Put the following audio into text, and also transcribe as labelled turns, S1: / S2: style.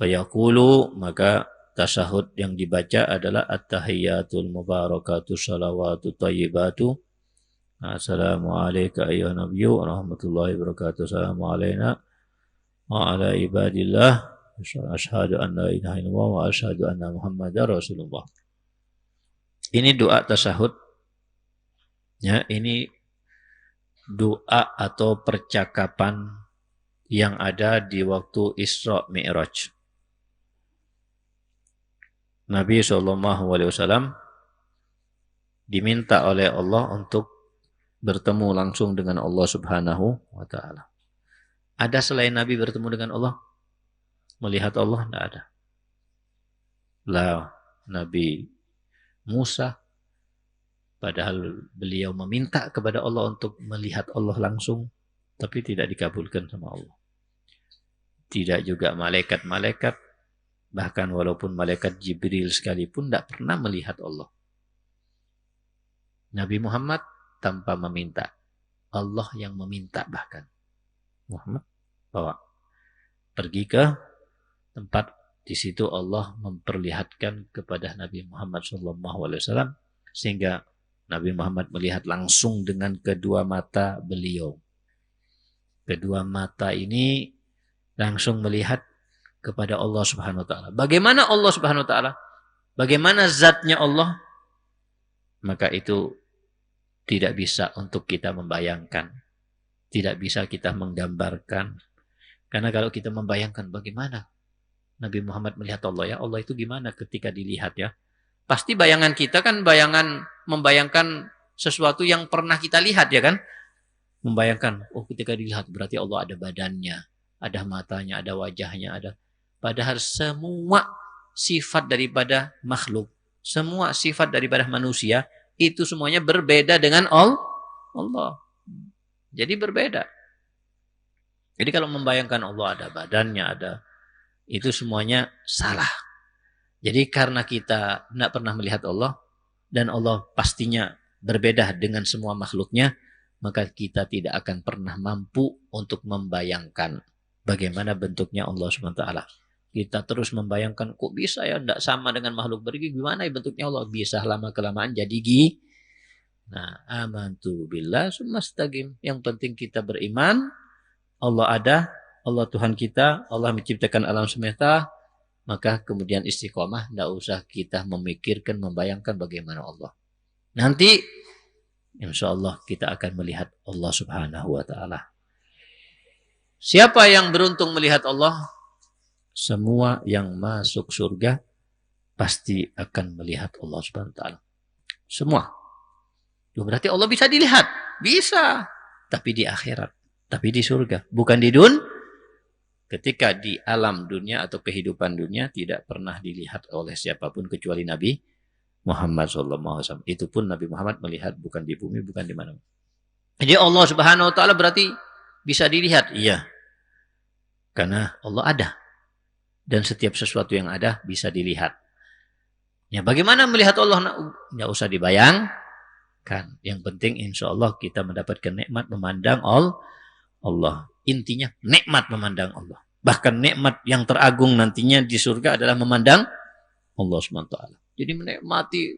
S1: Fayaqulu, maka tasyahud yang dibaca adalah at-tahiyyatul mubarakatuh salawatu thayyibatu. Assalamu alayka ayyuhan nabiyyu wa rahmatullahi wabarakatuh. Assalamu alayna wa ala ibadillah. Asyhadu an la ilaha illallah wa asyhadu anna Muhammadar Rasulullah. Ini doa tasyahud. Ya, ini doa atau percakapan yang ada di waktu Isra Mi'raj. Nabi SAW diminta oleh Allah untuk bertemu langsung dengan Allah Subhanahu wa Ta'ala. Ada selain Nabi bertemu dengan Allah? Melihat Allah? Tidak ada. Lah, Nabi Musa, padahal beliau meminta kepada Allah untuk melihat Allah langsung, tapi tidak dikabulkan sama Allah. Tidak juga malaikat-malaikat, bahkan walaupun malaikat Jibril sekalipun tidak pernah melihat Allah. Nabi Muhammad tanpa meminta. Allah yang meminta bahkan. Muhammad bawa. Pergi ke tempat, di situ Allah memperlihatkan kepada Nabi Muhammad SAW sehingga Nabi Muhammad melihat langsung dengan kedua mata beliau. Kedua mata ini langsung melihat kepada Allah Subhanahu wa Ta'ala. Bagaimana Allah Subhanahu wa Ta'ala? Bagaimana zatnya Allah? Maka itu tidak bisa untuk kita membayangkan. Tidak bisa kita menggambarkan. Karena kalau kita membayangkan bagaimana Nabi Muhammad melihat Allah, ya Allah itu gimana ketika dilihat ya. Pasti bayangan kita kan membayangkan sesuatu yang pernah kita lihat ya kan. Membayangkan, oh ketika dilihat berarti Allah ada badannya, ada matanya, ada wajahnya, ada. Padahal semua sifat daripada makhluk, semua sifat daripada manusia, itu semuanya berbeda dengan Allah. Jadi berbeda. Jadi kalau membayangkan Allah ada badannya, ada, itu semuanya salah. Jadi karena kita tidak pernah melihat Allah, dan Allah pastinya berbeda dengan semua makhluknya, maka kita tidak akan pernah mampu untuk membayangkan bagaimana bentuknya Allah SWT. Kita terus membayangkan, kok bisa ya tidak sama dengan makhluk bergi, gimana ya bentuknya Allah? Bisa lama-kelamaan jadi Nah, amantu billah sumastaqim. Yang penting kita beriman, Allah ada, Allah Tuhan kita, Allah menciptakan alam semesta, maka kemudian istiqomah, tidak usah kita memikirkan, membayangkan bagaimana Allah. Nanti, insya Allah kita akan melihat Allah Subhanahu wa Ta'ala. Siapa yang beruntung melihat Allah? Semua yang masuk surga pasti akan melihat Allah Subhanahu wa Ta'ala. Semua. Berarti Allah bisa dilihat. Bisa. Tapi di akhirat. Tapi di surga. Bukan di dunia. Ketika di alam dunia atau kehidupan dunia tidak pernah dilihat oleh siapapun kecuali Nabi Muhammad SAW. Itu pun Nabi Muhammad melihat bukan di bumi, bukan di mana. Jadi Allah Subhanahu wa Ta'ala berarti bisa dilihat. Iya. Karena Allah ada. Dan setiap sesuatu yang ada bisa dilihat. Ya, bagaimana melihat Allah? Nggak usah dibayangkan. Yang penting insya Allah kita mendapatkan nikmat memandang Allah. Intinya nikmat memandang Allah. Bahkan nikmat yang teragung nantinya di surga adalah memandang Allah SWT. Jadi menikmati